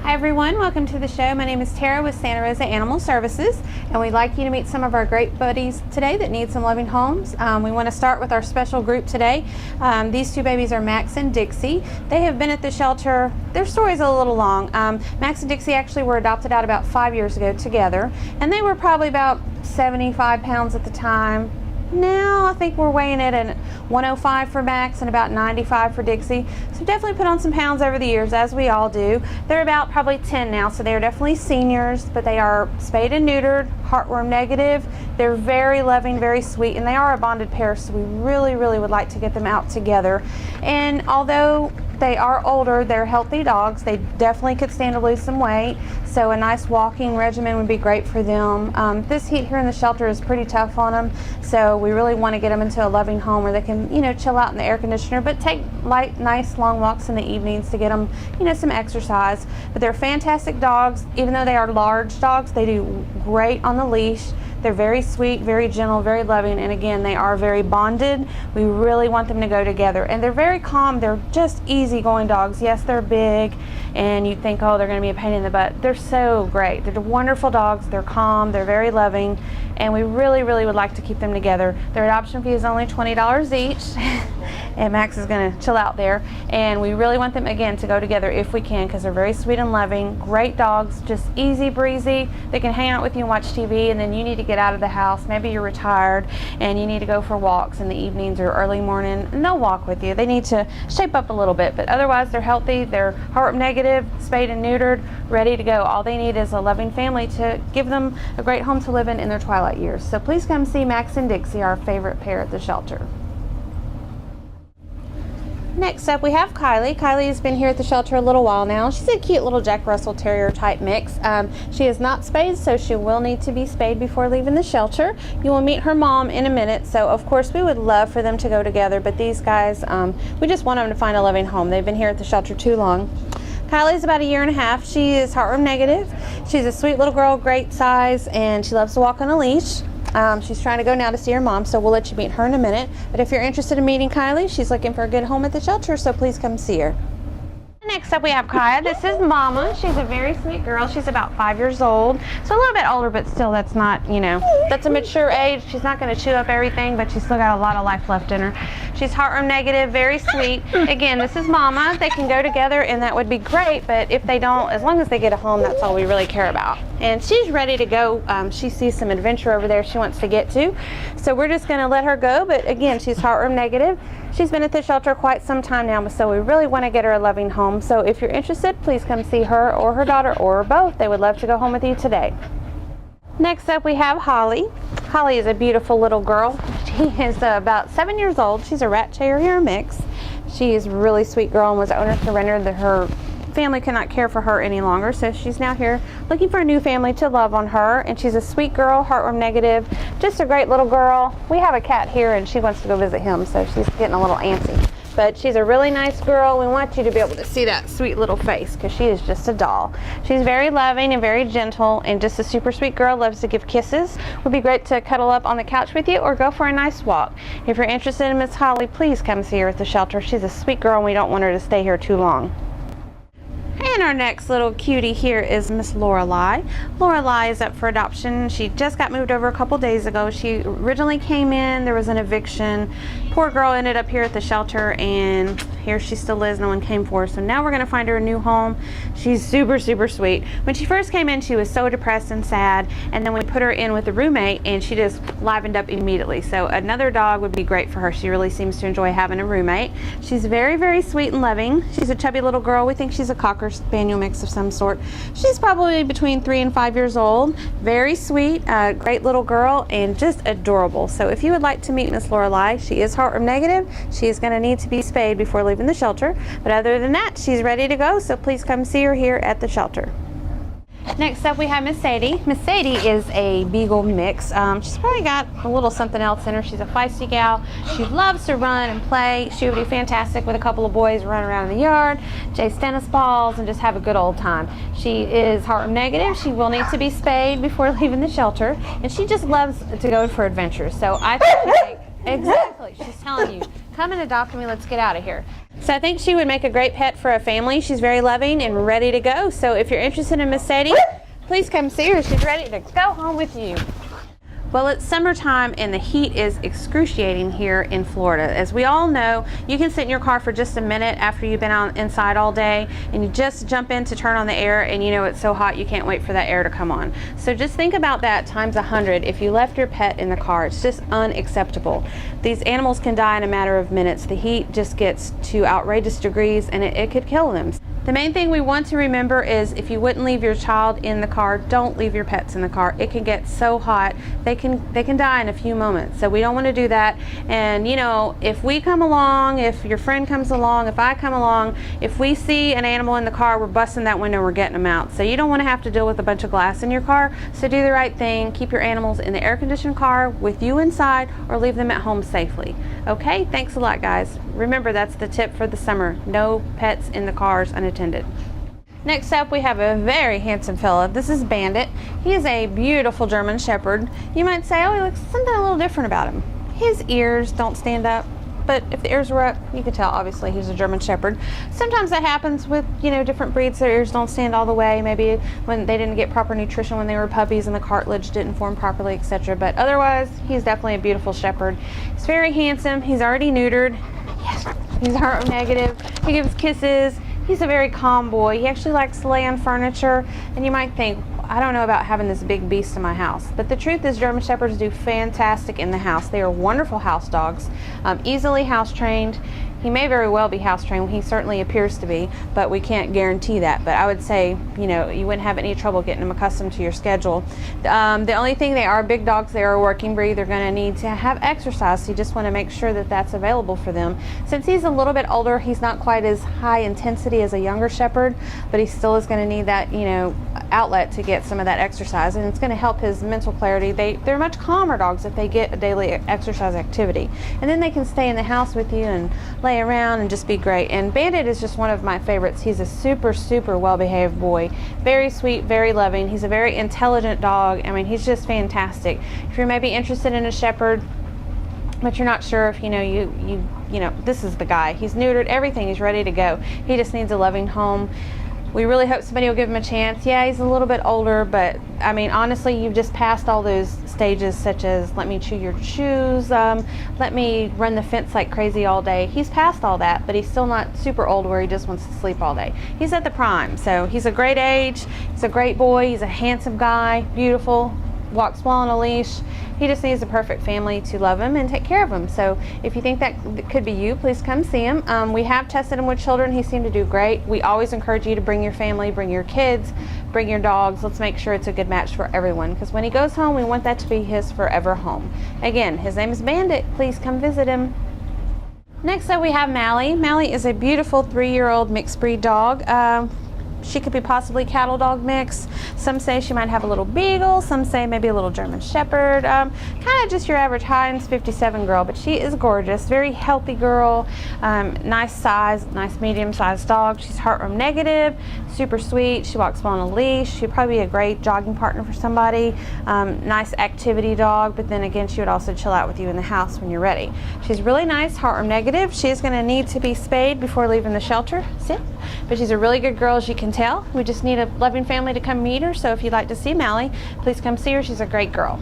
Hi everyone, welcome to the show. My name is Tara with Santa Rosa Animal Services, and we'd like you to meet some of our great buddies today that need some loving homes. We want to start with our special group today. These two babies are Max and Dixie. They have been at the shelter. Their story's a little long. Max and Dixie actually were adopted out about 5 years ago together, and they were probably about 75 pounds at the time. Now I think we're weighing it at 105 for Max and about 95 for Dixie. So definitely put on some pounds over the years, as we all do. They're about probably 10 now, so they're definitely seniors, but they are spayed and neutered, heartworm negative. They're very loving, very sweet, and they are a bonded pair, so we really would like to get them out together. And although they are older, they're healthy dogs. They definitely could stand to lose some weight, so a nice walking regimen would be great for them. This heat here in the shelter is pretty tough on them, so we really want to get them into a loving home where they can, chill out in the air conditioner, but take light, nice long walks in the evenings to get them, some exercise. But they're fantastic dogs. Even though they are large dogs, they do great on the leash. They're very sweet, very gentle, very loving, and again, they are very bonded. We really want them to go together, and they're very calm. They're just easygoing dogs. Yes, they're big, and you think, oh, they're going to be a pain in the butt. They're so great. They're wonderful dogs. They're calm. They're very loving, and we really would like to keep them together. Their adoption fee is only $20 each, and Max is going to chill out there, and we really want them, again, to go together if we can, because they're very sweet and loving. Great dogs, just easy breezy. They can hang out with you and watch TV, and then you need to get out of the house. Maybe you're retired and you need to go for walks in the evenings or early morning, and they'll walk with you. They need to shape up a little bit, but otherwise they're healthy. They're heartworm negative, spayed and neutered, ready to go. All they need is a loving family to give them a great home to live in their twilight years. So please come see Max and Dixie, our favorite pair at the shelter. Next up, we have Kylie. Kylie has been here at the shelter a little while now. She's a cute little Jack Russell Terrier type mix. She is not spayed, so she will need to be spayed before leaving the shelter. You will meet her mom in a minute, so of course we would love for them to go together, but these guys, we just want them to find a loving home. They've been here at the shelter too long. Kylie's about 1.5 years. She is heartworm negative. She's a sweet little girl, great size, and she loves to walk on a leash. She's trying to go now to see her mom, so we'll let you meet her in a minute. But if you're interested in meeting Kylie, she's looking for a good home at the shelter, so please come see her. Next up, we have Kaya. This is Mama. She's a very sweet girl. She's about 5 years old, so a little bit older, but still, that's not, that's a mature age. She's not going to chew up everything, but she's still got a lot of life left in her. She's heartworm negative, very sweet. Again, this is Mama. They can go together, and that would be great, but if they don't, as long as they get a home, that's all we really care about. And she's ready to go. She sees some adventure over there she wants to get to, so we're just going to let her go, but again, she's heartworm negative. She's been at the shelter quite some time now, so we really want to get her a loving home. So if you're interested, please come see her or her daughter or both. They would love to go home with you today. Next up, we have Holly. Holly is a beautiful little girl. She is about 7 years old. She's a rat terrier mix. She is a really sweet girl and was owner surrendered. Her family cannot care for her any longer, so she's now here looking for a new family to love on her. And she's a sweet girl, heartworm negative, just a great little girl. We have a cat here and she wants to go visit him, so she's getting a little antsy, but she's a really nice girl. We want you to be able to see that sweet little face, because she is just a doll. She's very loving and very gentle, and just a super sweet girl. Loves to give kisses. Would be great to cuddle up on the couch with you or go for a nice walk. If you're interested in Miss Holly, please come see her at the shelter. She's a sweet girl and we don't want her to stay here too long. And our next little cutie here is Miss Lorelei. Lorelei is up for adoption. She just got moved over a couple days ago. She originally came in, there was an eviction. Poor girl ended up here at the shelter, and here she still is. No one came for her, so now we're going to find her a new home. She's super sweet. When she first came in, she was so depressed and sad, and then we put her in with a roommate and she just livened up immediately. So another dog would be great for her. She really seems to enjoy having a roommate. She's very sweet and loving. She's a chubby little girl. We think she's a Cocker Spaniel mix of some sort. She's probably between 3 and 5 years old. Very sweet, great little girl, and just adorable. So if you would like to meet Miss Lorelei, she is heartworm negative. She is going to need to be spayed before leaving the shelter, but other than that, she's ready to go, so please come see her here at the shelter. Next up, we have Miss Sadie. Miss Sadie is a Beagle mix. She's probably got a little something else in her. She's a feisty gal. She loves to run and play. She would be fantastic with a couple of boys, run around in the yard, chase tennis balls, and just have a good old time. She is heartworm negative. She will need to be spayed before leaving the shelter, and she just loves to go for adventures. So I think exactly, she's telling you, Come and adopt me. Let's get out of here. So I think she would make a great pet for a family. She's very loving and ready to go. So if you're interested in Miss Sadie, please come see her. She's ready to go home with you. Well, it's summertime and the heat is excruciating here in Florida. As we all know, you can sit in your car for just a minute after you've been inside all day, and you just jump in to turn on the air, and you know it's so hot you can't wait for that air to come on. So just think about that times 100 if you left your pet in the car. It's just unacceptable. These animals can die in a matter of minutes. The heat just gets to outrageous degrees, and it could kill them. The main thing we want to remember is if you wouldn't leave your child in the car, don't leave your pets in the car. It can get so hot, they can die in a few moments. So we don't want to do that. And you know, if we come along, if your friend comes along, if I come along, if we see an animal in the car, we're busting that window, we're getting them out. So you don't want to have to deal with a bunch of glass in your car. So do the right thing. Keep your animals in the air-conditioned car with you inside, or leave them at home safely. Okay, thanks a lot, guys. Remember, that's the tip for the summer. No pets in the cars unattended. Next up, we have a very handsome fella. This is Bandit. He is a beautiful German Shepherd. You might say, oh, he looks something a little different about him. His ears don't stand up, but if the ears were up, you could tell obviously he's a German Shepherd. Sometimes that happens with, you know, different breeds. Their ears don't stand all the way, maybe when they didn't get proper nutrition when they were puppies and the cartilage didn't form properly, etc. But otherwise, he's definitely a beautiful Shepherd. He's very handsome. He's already neutered. Yes, he's heart negative. He gives kisses. He's a very calm boy. He actually likes to lay on furniture, and you might think, I don't know about having this big beast in my house. But the truth is, German Shepherds do fantastic in the house. They are wonderful house dogs, easily house trained. He may very well be house trained. He certainly appears to be, but we can't guarantee that. But I would say, you know, you wouldn't have any trouble getting them accustomed to your schedule. The only thing, they are big dogs. They are a working breed. They're going to need to have exercise. So you just want to make sure that that's available for them. Since he's a little bit older, he's not quite as high intensity as a younger Shepherd, but he still is going to need that, you know, outlet to get some of that exercise, and it's going to help his mental clarity. They're much calmer dogs if they get a daily exercise activity, and then they can stay in the house with you and lay around and just be great. And Bandit is just one of my favorites. He's a super well-behaved boy, very sweet, very loving. He's a very intelligent dog. I mean, he's just fantastic. If you're maybe interested in a Shepherd, but you're not sure if you know this is the guy. He's neutered, everything, he's ready to go. He just needs a loving home. We really hope somebody will give him a chance. Yeah, he's a little bit older, but I mean, honestly, you've just passed all those stages, such as let me chew your shoes, let me run the fence like crazy all day. He's past all that, but he's still not super old where he just wants to sleep all day. He's at the prime, so he's a great age. He's a great boy. He's a handsome guy, beautiful, walks well on a leash. He just needs a perfect family to love him and take care of him. So if you think that could be you, please come see him. We have tested him with children. He seemed to do great. We always encourage you to bring your family, bring your kids, bring your dogs. Let's make sure it's a good match for everyone, because when he goes home, we want that to be his forever home. Again, his name is Bandit. Please come visit him. Next up, we have Mally. Mally is a beautiful 3-year-old mixed breed dog. She could be possibly cattle dog mix. Some say she might have a little beagle. Some say maybe a little German Shepherd. Kind of just your average Heinz 57 girl, but she is gorgeous. Very healthy girl. Nice size, nice medium-sized dog. She's heartworm negative, super sweet. She walks well on a leash. She'd probably be a great jogging partner for somebody. Nice activity dog, but then again, she would also chill out with you in the house when you're ready. She's really nice, heartworm negative. She is going to need to be spayed before leaving the shelter. Sit. But she's a really good girl, as you can tell. We just need a loving family to come meet her, so if you'd like to see Mally, please come see her. She's a great girl.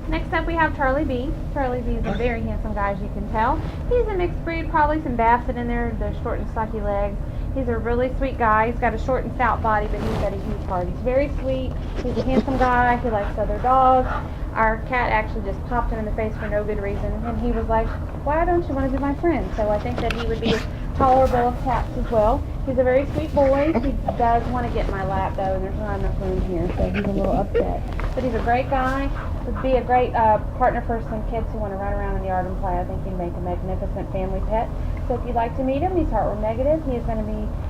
Next up, we have Charlie B. Charlie B is a very handsome guy, as you can tell. He's a mixed breed, probably some Basset in there. They're short and stocky legs. He's a really sweet guy. He's got a short and stout body, but he's got a huge heart. He's very sweet. He's a handsome guy. He likes other dogs. Our cat actually just popped him in the face for no good reason, and he was like, why don't you want to be my friend? So I think that he would be tolerable of cats as well. He's a very sweet boy. He does want to get in my lap, though, and there's not enough room here, so he's a little upset. But he's a great guy. Would be a great partner for some kids who want to run around in the yard and play. I think he'd make a magnificent family pet. So if you'd like to meet him, he's heartworm negative. He is going to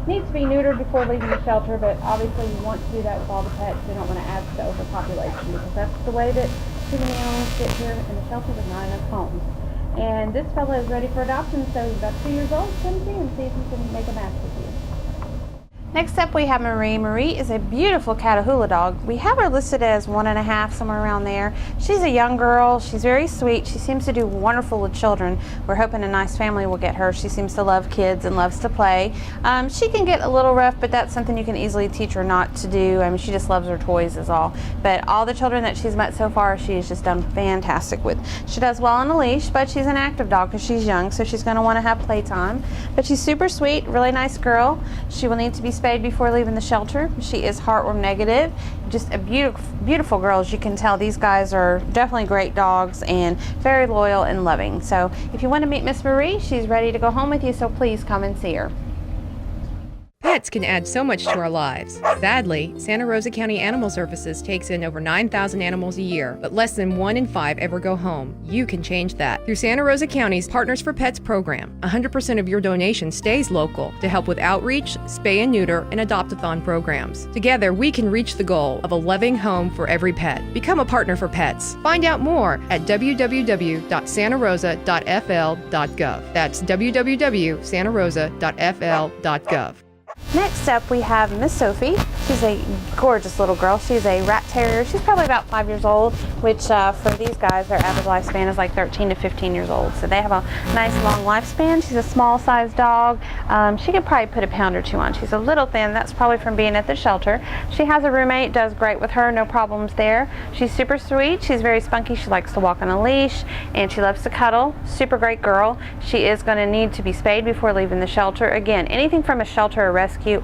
needs to be neutered before leaving the shelter, but obviously we want to do that with all the pets. We don't want to add to the overpopulation, because that's the way that too many animals get here in the shelter with not enough homes. And this fellow is ready for adoption, so he's about 2 years old. Come see him, see if he can make a match with you. Next up we have Marie. Marie is a beautiful Catahoula dog. We have her listed as 1.5, somewhere around there. She's a young girl. She's very sweet. She seems to do wonderful with children. We're hoping a nice family will get her. She seems to love kids and loves to play. She can get a little rough, but that's something you can easily teach her not to do. I mean, she just loves her toys is all. But all the children that she's met so far, she's just done fantastic with. She does well on a leash, but she's an active dog because she's young, so she's going to want to have playtime. But she's super sweet, really nice girl. She will need to be spayed before leaving the shelter. She is heartworm negative. Just a beautiful girl. As you can tell, these guys are definitely great dogs and very loyal and loving. So if you want to meet Miss Marie, she's ready to go home with you, so please come and see her. Pets can add so much to our lives. Sadly, Santa Rosa County Animal Services takes in over 9,000 animals a year, but less than 1 in 5 ever go home. You can change that. Through Santa Rosa County's Partners for Pets program, 100% of your donation stays local to help with outreach, spay and neuter, and adopt-a-thon programs. Together, we can reach the goal of a loving home for every pet. Become a partner for pets. Find out more at www.santarosa.fl.gov. That's www.santarosa.fl.gov. Next up we have Miss Sophie. She's a gorgeous little girl. She's a rat terrier. She's probably about 5 years old, which for these guys, their average lifespan is like 13 to 15 years old. So they have a nice long lifespan. She's a small sized dog. She could probably put a pound or 2 on. She's a little thin. That's probably from being at the shelter. She has a roommate, does great with her, no problems there. She's super sweet. She's very spunky. She likes to walk on a leash and she loves to cuddle. Super great girl. She is going to need to be spayed before leaving the shelter. Again, anything from a shelter or rescue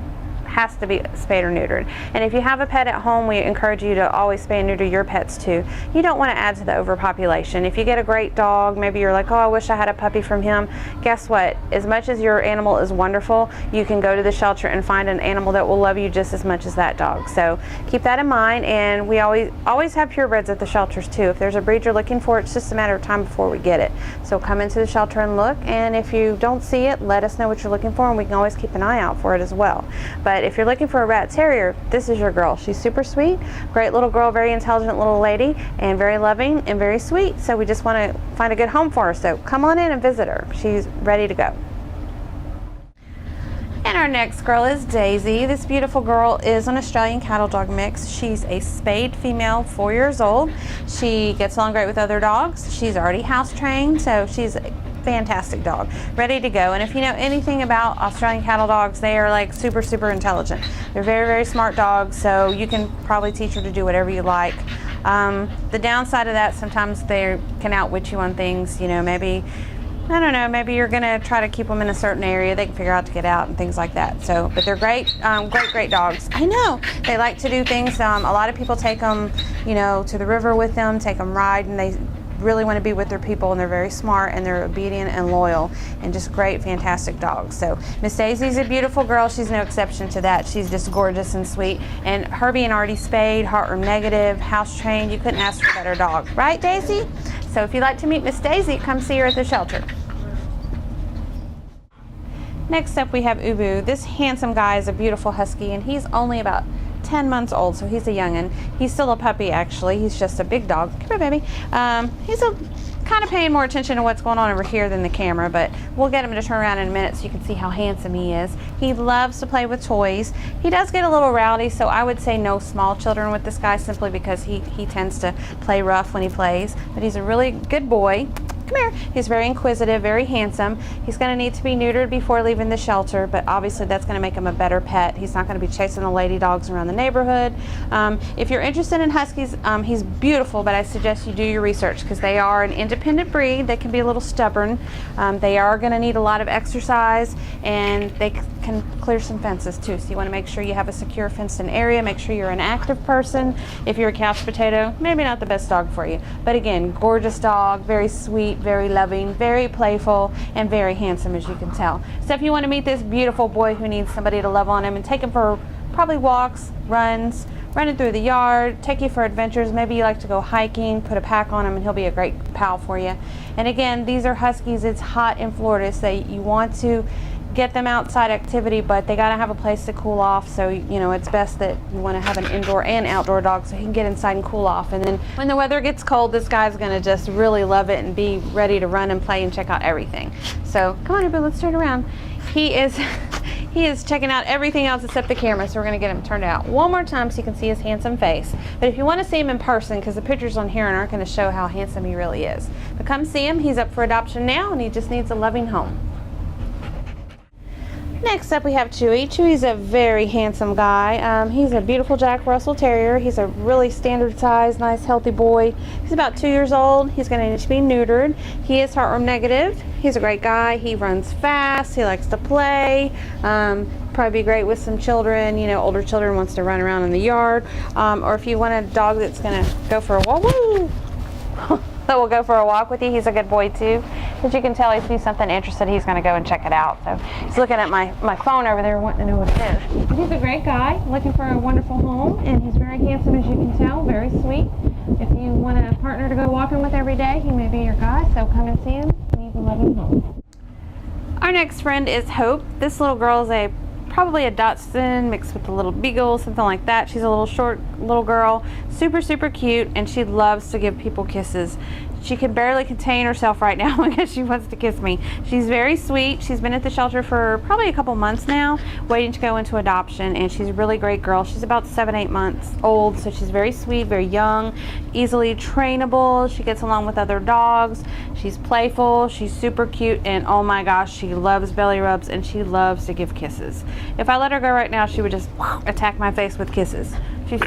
has to be spayed or neutered. And if you have a pet at home, we encourage you to always spay and neuter your pets too. You don't want to add to the overpopulation. If you get a great dog, maybe you're like, oh, I wish I had a puppy from him. Guess what? As much as your animal is wonderful, you can go to the shelter and find an animal that will love you just as much as that dog. So keep that in mind, and we always have purebreds at the shelters too. If there's a breed you're looking for, it's just a matter of time before we get it. So come into the shelter and look, and if you don't see it, let us know what you're looking for, and we can always keep an eye out for it as well. But if you're looking for a rat terrier, this is your girl. She's super sweet, great little girl, very intelligent little lady, and very loving and very sweet. So we just want to find a good home for her. So come on in and visit her. She's ready to go. And our next girl is Daisy. This beautiful girl is an Australian cattle dog mix. She's a spayed female, 4 years old. She gets along great with other dogs. She's already house trained, so she's fantastic dog, ready to go. And if you know anything about Australian cattle dogs, they are like super intelligent. They're very smart dogs, so you can probably teach her to do whatever you like. The downside of that, sometimes they can outwit you on things. You know, maybe, I don't know, maybe you're gonna try to keep them in a certain area, they can figure out to get out and things like that. So, but they're great dogs. I know, they like to do things. A lot of people take them, you know, to the river with them, take them riding. They really want to be with their people, and they're very smart and they're obedient and loyal and just great, fantastic dogs. So Miss Daisy's a beautiful girl. She's no exception to that. She's just gorgeous and sweet. And her being already spayed, heartworm negative, house trained, you couldn't ask for a better dog. Right, Daisy? So if you'd like to meet Miss Daisy, come see her at the shelter. Next up we have Ubu. This handsome guy is a beautiful husky, and he's only about 10 months old, so he's a youngin'. He's still a puppy, actually. He's just a big dog. Come here, baby. He's kind of paying more attention to what's going on over here than the camera, but we'll get him to turn around in a minute so you can see how handsome he is. He loves to play with toys. He does get a little rowdy, so I would say no small children with this guy, simply because he tends to play rough when he plays, but he's a really good boy. Come here. He's very inquisitive, very handsome. He's going to need to be neutered before leaving the shelter, but obviously that's going to make him a better pet. He's not going to be chasing the lady dogs around the neighborhood. If you're interested in huskies, he's beautiful, but I suggest you do your research because they are an independent breed. They can be a little stubborn. They are going to need a lot of exercise, and they can clear some fences too. So you want to make sure you have a secure fenced-in area. Make sure you're an active person. If you're a couch potato, maybe not the best dog for you. But again, gorgeous dog, very sweet, very loving, very playful, and very handsome, as you can tell. So if you want to meet this beautiful boy who needs somebody to love on him and take him for probably walks, runs, running through the yard, take you for adventures, maybe you like to go hiking, put a pack on him, and he'll be a great pal for you. And again, these are huskies. It's hot in Florida, so you want to get them outside activity, but they got to have a place to cool off. So, you know, it's best that you want to have an indoor and outdoor dog so he can get inside and cool off. And then when the weather gets cold, this guy's going to just really love it and be ready to run and play and check out everything. So come on, Ubu, let's turn around. He is He is checking out everything else except the camera, so we're going to get him turned out one more time so you can see his handsome face. But if you want to see him in person, because the pictures on here aren't going to show how handsome he really is, but come see him. He's up for adoption now, and he just needs a loving home. Next up we have Chewy. Chewy's a very handsome guy. He's a beautiful Jack Russell Terrier. He's a really standard size, nice healthy boy. He's about 2 years old. He's going to need to be neutered. He is heartworm negative. He's a great guy. He runs fast. He likes to play. Probably be great with some children, you know, older children, wants to run around in the yard. Or if you want a dog that's going to go for a walk, woo! that will go for a walk with you. He's a good boy too. As you can tell, he sees something interested, he's going to go and check it out. So he's looking at my phone over there wanting to know what it is. But he's a great guy looking for a wonderful home, and he's very handsome, as you can tell, very sweet. If you want a partner to go walking with every day, he may be your guy, so come and see him. He's a loving home. Our next friend is Hope. This little girl is probably a Dachshund mixed with a little Beagle, something like that. She's a little short little girl, super cute, and she loves to give people kisses. She can barely contain herself right now because she wants to kiss me. She's very sweet. She's been at the shelter for probably a couple months now, waiting to go into adoption, and she's a really great girl. She's about 7-8 months old, so she's very sweet, very young, easily trainable. She gets along with other dogs. She's playful. She's super cute, and oh my gosh, she loves belly rubs, and she loves to give kisses. If I let her go right now, she would just attack my face with kisses. She's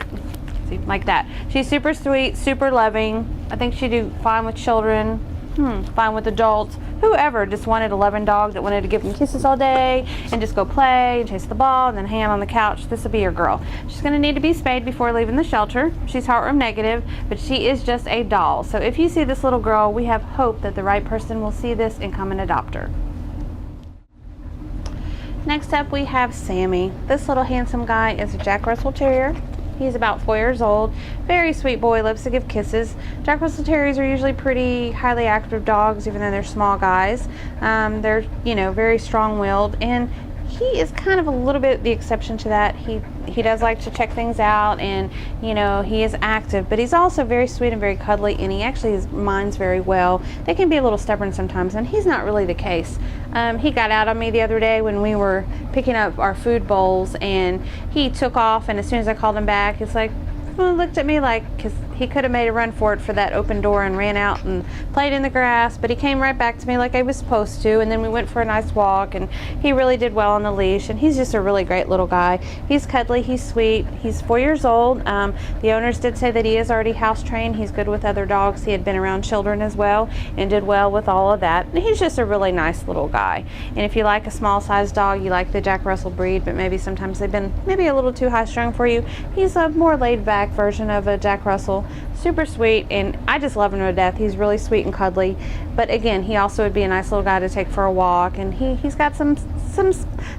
like that. She's super sweet, super loving. I think she'd do fine with children, fine with adults, whoever just wanted a loving dog that wanted to give them kisses all day and just go play and chase the ball and then hang out on the couch. This will be your girl. She's going to need to be spayed before leaving the shelter. She's heartworm negative, but she is just a doll. So if you see this little girl, we have hope that the right person will see this and come and adopt her. Next up we have Sammy. This little handsome guy is a Jack Russell Terrier. He's about 4 years old. Very sweet boy, loves to give kisses. Jack Russell Terriers are usually pretty highly active dogs, even though they're small guys. They're, very strong-willed, and he is kind of a little bit the exception to that. He does like to check things out, and he is active, but he's also very sweet and very cuddly, and he actually minds very well. They can be a little stubborn sometimes, and he's not really the case. He got out on me the other day when we were picking up our food bowls, and he took off, and as soon as I called him back, it's like, looked at me like, because he could have made a run for it for that open door and ran out and played in the grass, but he came right back to me like I was supposed to, and then we went for a nice walk, and he really did well on the leash, and he's just a really great little guy. He's cuddly, he's sweet, he's 4 years old. The owners did say that he is already house trained. He's good with other dogs. He had been around children as well and did well with all of that, and he's just a really nice little guy. And if you like a small sized dog, you like the Jack Russell breed, but maybe sometimes they've been maybe a little too high strung for you, he's a more laid back version of a Jack Russell. Super sweet, and I just love him to death. He's really sweet and cuddly, but again, he also would be a nice little guy to take for a walk, and he's got some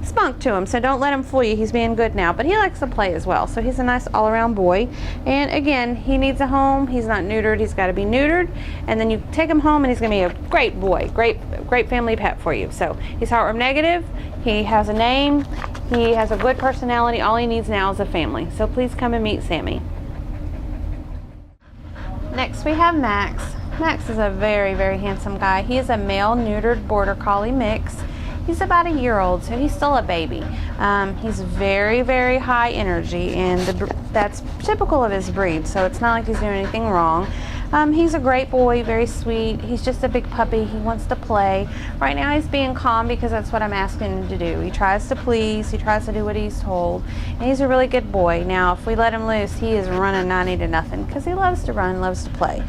spunk to him, so don't let him fool you. He's being good now, but he likes to play as well, so he's a nice all-around boy. And again, he needs a home. He's not neutered. He's got to be neutered, and then you take him home, and he's going to be a great boy, great family pet for you. So he's heartworm negative. He has a name. He has a good personality. All he needs now is a family. So please come and meet Sammy. Next we have Max. Max is a very, very handsome guy. He is a male neutered border collie mix. He's about 1 year old, so he's still a baby. He's very, very high energy, and that's typical of his breed, so it's not like he's doing anything wrong. He's a great boy, very sweet. He's just a big puppy. He wants to play. Right now he's being calm because that's what I'm asking him to do. He tries to please. He tries to do what he's told. And he's a really good boy. Now, if we let him loose, he is running 90-0 because he loves to run, loves to play.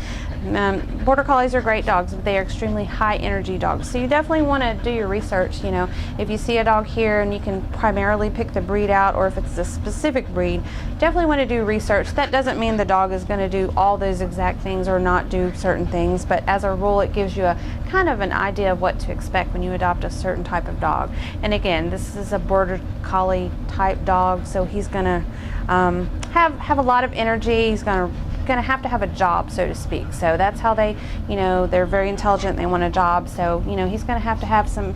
Border Collies are great dogs, but they are extremely high energy dogs. So you definitely want to do your research. If you see a dog here and you can primarily pick the breed out, or if it's a specific breed, definitely want to do research. That doesn't mean the dog is going to do all those exact things or not do certain things, but as a rule, it gives you a kind of an idea of what to expect when you adopt a certain type of dog. And again, this is a Border Collie type dog, so he's going to have a lot of energy. He's going to have a job, so to speak. So that's how they, they're very intelligent. They want a job. So, he's going to have some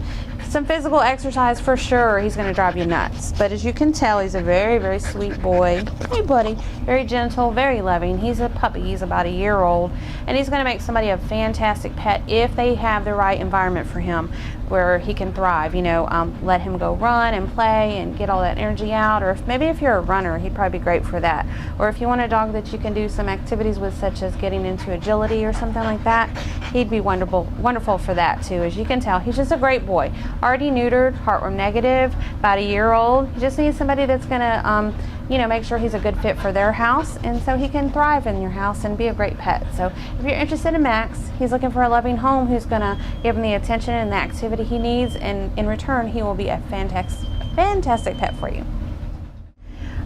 some physical exercise for sure, he's going to drive you nuts. But as you can tell, he's a very, very sweet boy. Hey, buddy. Very gentle, very loving. He's a puppy. He's about a year old. And he's going to make somebody a fantastic pet if they have the right environment for him where he can thrive. You know, let him go run and play and get all that energy out. Or maybe if you're a runner, he'd probably be great for that. Or if you want a dog that you can do some activities with, such as getting into agility or something like that, he'd be wonderful for that too. As you can tell, he's just a great boy. Already neutered, heartworm negative, about a year old. He just needs somebody that's gonna, you know, make sure he's a good fit for their house, and so he can thrive in your house and be a great pet. So if you're interested in Max, he's looking for a loving home who's gonna give him the attention and the activity he needs, and in return, he will be a fantastic pet for you.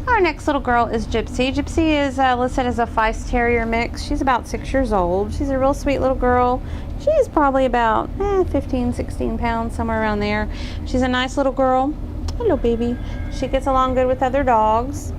Our next little girl is Gypsy. Gypsy is listed as a Feist Terrier mix. She's about 6 years old. She's a real sweet little girl. She's probably about 15, 16 pounds, somewhere around there. She's a nice little girl. Hello, baby. She gets along good with other dogs.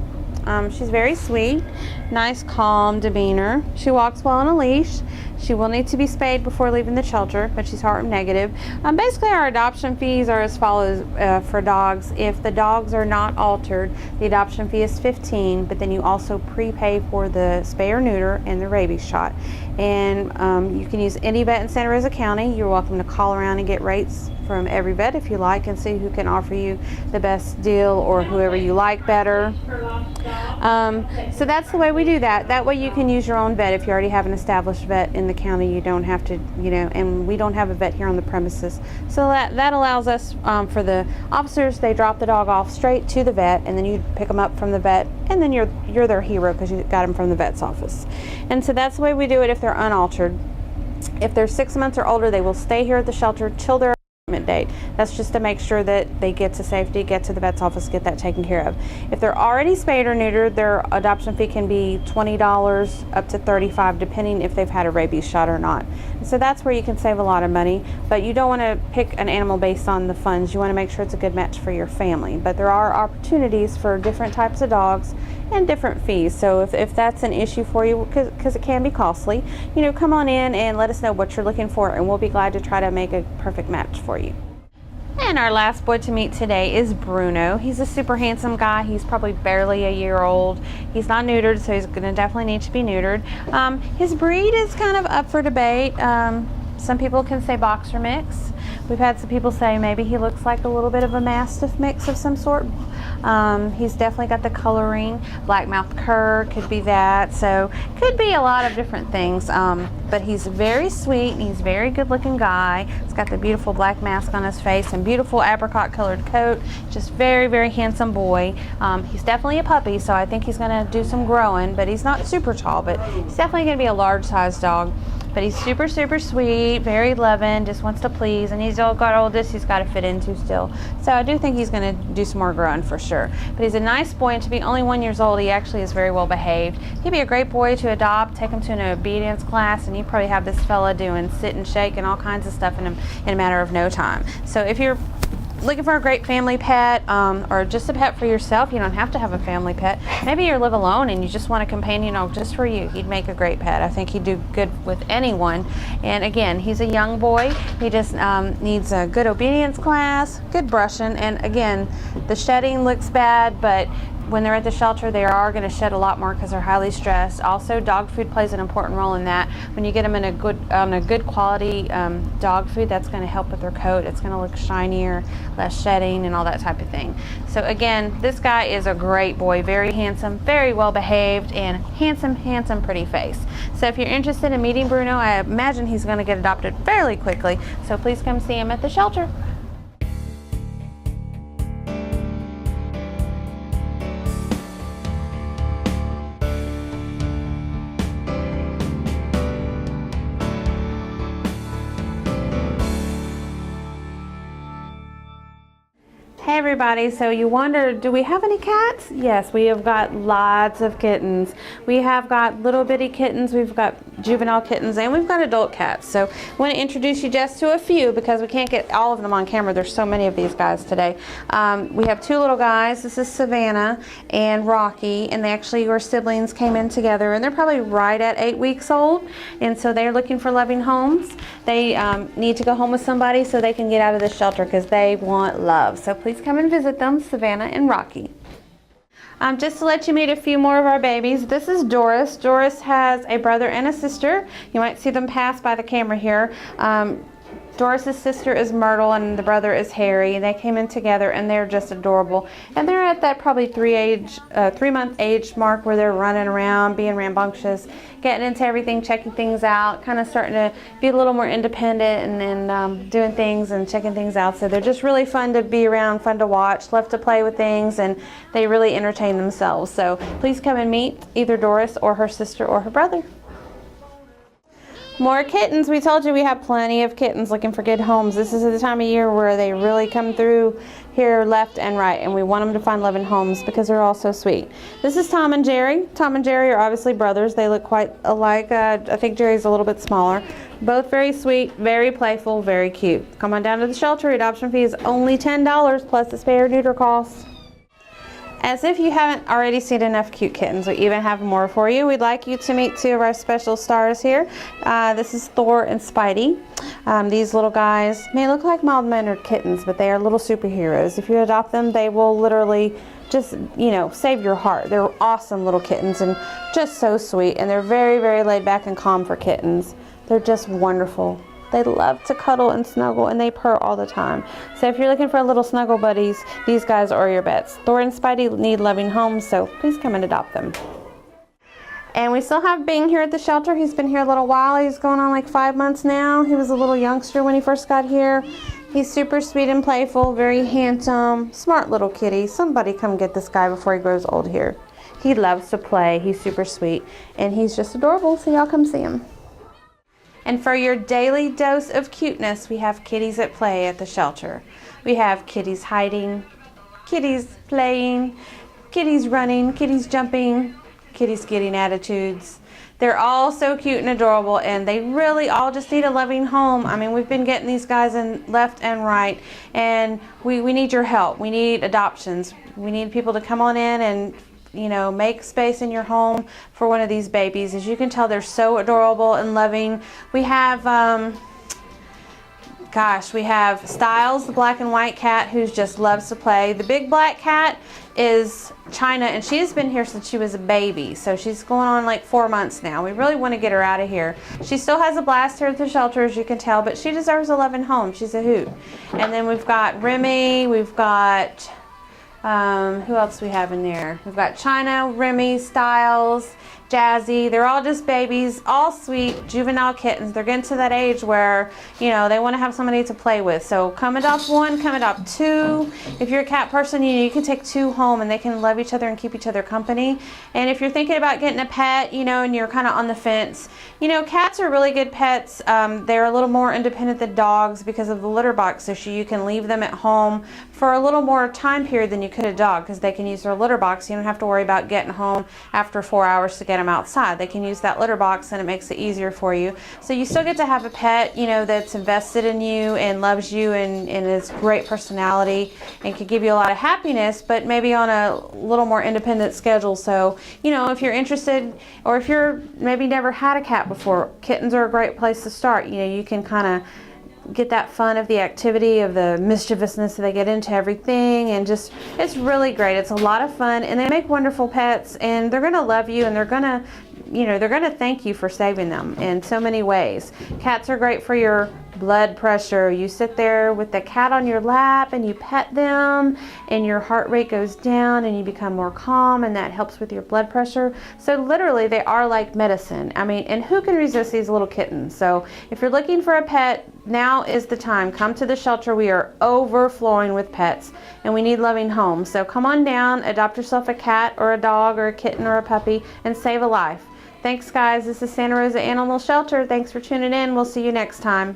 She's very sweet, nice, calm demeanor. She walks well on a leash. She will need to be spayed before leaving the shelter, but she's heartworm negative. Basically, our adoption fees are as follows for dogs. If the dogs are not altered, the adoption fee is $15, but then you also prepay for the spay or neuter and the rabies shot. And you can use any vet in Santa Rosa County. You're welcome to call around and get rates from every vet if you like, and see who can offer you the best deal or whoever you like better. So that's the way we do that. That way you can use your own vet. If you already have an established vet in the county, you don't have to, you know, and we don't have a vet here on the premises. So that allows us, for the officers, they drop the dog off straight to the vet, and then you pick them up from the vet, and then you're their hero because you got them from the vet's office. And so that's the way we do it if they're unaltered. If they're 6 months or older, they will stay here at the shelter till their date. That's just to make sure that they get to safety, get to the vet's office, get that taken care of. If they're already spayed or neutered, their adoption fee can be $20 up to $35, depending if they've had a rabies shot or not. And so that's where you can save a lot of money, but you don't want to pick an animal based on the funds. You want to make sure it's a good match for your family. But there are opportunities for different types of dogs and different fees. So if that's an issue for you, because it can be costly, you know, come on in and let us know what you're looking for, and we'll be glad to try to make a perfect match for you. And our last boy to meet today is Bruno. He's a super handsome guy. He's probably barely a year old. He's not neutered, so he's gonna definitely need to be neutered. His breed is kind of up for debate. Some people can say boxer mix. We've had some people say maybe he looks like a little bit of a mastiff mix of some sort. He's definitely got the coloring. Black mouth cur could be that. So could be a lot of different things. But he's very sweet and he's a very good looking guy. He's got the beautiful black mask on his face and beautiful apricot colored coat. Just very, very handsome boy. He's definitely a puppy, so I think he's gonna do some growing, but he's not super tall, but he's definitely gonna be a large sized dog. But he's super, super sweet, very loving, just wants to please, and he's got all this he's got to fit into still. So I do think he's going to do some more growing for sure. But he's a nice boy, and to be only 1 year old, he actually is very well behaved. He'd be a great boy to adopt, take him to an obedience class, and you probably have this fella doing sit and shake and all kinds of stuff in a matter of no time. So if you're looking for a great family pet, or just a pet for yourself, you don't have to have a family pet. Maybe you live alone and you just want a companion dog just for you. He'd make a great pet. I think he'd do good with anyone. And again, he's a young boy. He just needs a good obedience class, good brushing, and again, the shedding looks bad, but when they're at the shelter, they are going to shed a lot more because they're highly stressed. Also, dog food plays an important role in that. When you get them in a good quality dog food, that's going to help with their coat. It's going to look shinier, less shedding, and all that type of thing. So again, this guy is a great boy, very handsome, very well behaved, and handsome, pretty face. So if you're interested in meeting Bruno, I imagine he's going to get adopted fairly quickly. So please come see him at the shelter. Hey everybody. So you wonder, do we have any cats? Yes, we have got lots of kittens. We have got little bitty kittens, we've got juvenile kittens, and we've got adult cats. So I want to introduce you just to a few because we can't get all of them on camera. There's so many of these guys today. We have two little guys. This is Savannah and Rocky, and they actually were siblings, came in together, and they're probably right at 8 weeks old, and so they're looking for loving homes. They need to go home with somebody so they can get out of the shelter because they want love. So please come and visit them, Savannah and Rocky. Just to let you meet a few more of our babies, this is Doris. Doris has a brother and a sister. You might see them pass by the camera here. Doris's sister is Myrtle and the brother is Harry. They came in together and they're just adorable. And they're at that probably 3-month age mark where they're running around, being rambunctious, getting into everything, checking things out, kind of starting to be a little more independent and doing things and checking things out. So they're just really fun to be around, fun to watch, love to play with things, and they really entertain themselves. So please come and meet either Doris or her sister or her brother. More kittens. We told you we have plenty of kittens looking for good homes. This is the time of year where they really come through here left and right, and we want them to find loving homes because they're all so sweet. This is Tom and Jerry. Tom and Jerry are obviously brothers. They look quite alike. I think Jerry's a little bit smaller. Both very sweet, very playful, very cute. Come on down to the shelter. Adoption fee is only $10 plus the spay or neuter cost. As if you haven't already seen enough cute kittens, we even have more for you. We'd like you to meet two of our special stars here. This is Thor and Spidey. These little guys may look like mild-mannered kittens, but they are little superheroes. If you adopt them, they will literally just, you know, save your heart. They're awesome little kittens and just so sweet, and they're very, very laid back and calm for kittens. They're just wonderful. They love to cuddle and snuggle, and they purr all the time. So if you're looking for little snuggle buddies, these guys are your bets. Thor and Spidey need loving homes, so please come and adopt them. And we still have Bing here at the shelter. He's been here a little while. He's going on like 5 months now. He was a little youngster when he first got here. He's super sweet and playful, very handsome, smart little kitty. Somebody come get this guy before he grows old here. He loves to play. He's super sweet, and he's just adorable, so y'all come see him. And for your daily dose of cuteness, we have kitties at play at the shelter. We have kitties hiding, kitties playing, kitties running, kitties jumping, kitties getting attitudes. They're all so cute and adorable, and they really all just need a loving home. I mean, we've been getting these guys in left and right, and we need your help. We need adoptions. We need people to come on in and, you know, make space in your home for one of these babies. As you can tell, they're so adorable and loving. We have, we have Styles, the black and white cat, who just loves to play. The big black cat is China, and she's been here since she was a baby. So she's going on like 4 months now. We really want to get her out of here. She still has a blast here at the shelter, as you can tell, but she deserves a loving home. She's a hoot. And then we've got Remy, we've got who else we have in there? We've got China, Remy, Styles, Jazzy. They're all just babies, all sweet juvenile kittens. They're getting to that age where, you know, they want to have somebody to play with. So come adopt one, come adopt two. If you're a cat person, you can take two home, and they can love each other and keep each other company. And if you're thinking about getting a pet, you know, and you're kind of on the fence, you know, cats are really good pets. They're a little more independent than dogs because of the litter box issue. You can leave them at home for a little more time period than you could a dog because they can use their litter box. You don't have to worry about getting home after 4 hours to get them outside. They can use that litter box, and it makes it easier for you. So you still get to have a pet, you know, that's invested in you and loves you and is great personality and can give you a lot of happiness, but maybe on a little more independent schedule. So, you know, if you're interested, or if you're maybe never had a cat before, kittens are a great place to start. You know, you can kind of get that fun of the activity, of the mischievousness that they get into everything, and just, it's really great. It's a lot of fun, and they make wonderful pets, and they're gonna love you, and they're gonna, you know, they're gonna thank you for saving them in so many ways. Cats are great for your blood pressure. You sit there with the cat on your lap and you pet them, and your heart rate goes down and you become more calm, and that helps with your blood pressure. So literally they are like medicine. I mean, and who can resist these little kittens? So if you're looking for a pet, now is the time. Come to the shelter. We are overflowing with pets, and we need loving homes. So come on down, adopt yourself a cat or a dog or a kitten or a puppy, and save a life. Thanks, guys. This is Santa Rosa Animal Shelter. Thanks for tuning in. We'll see you next time.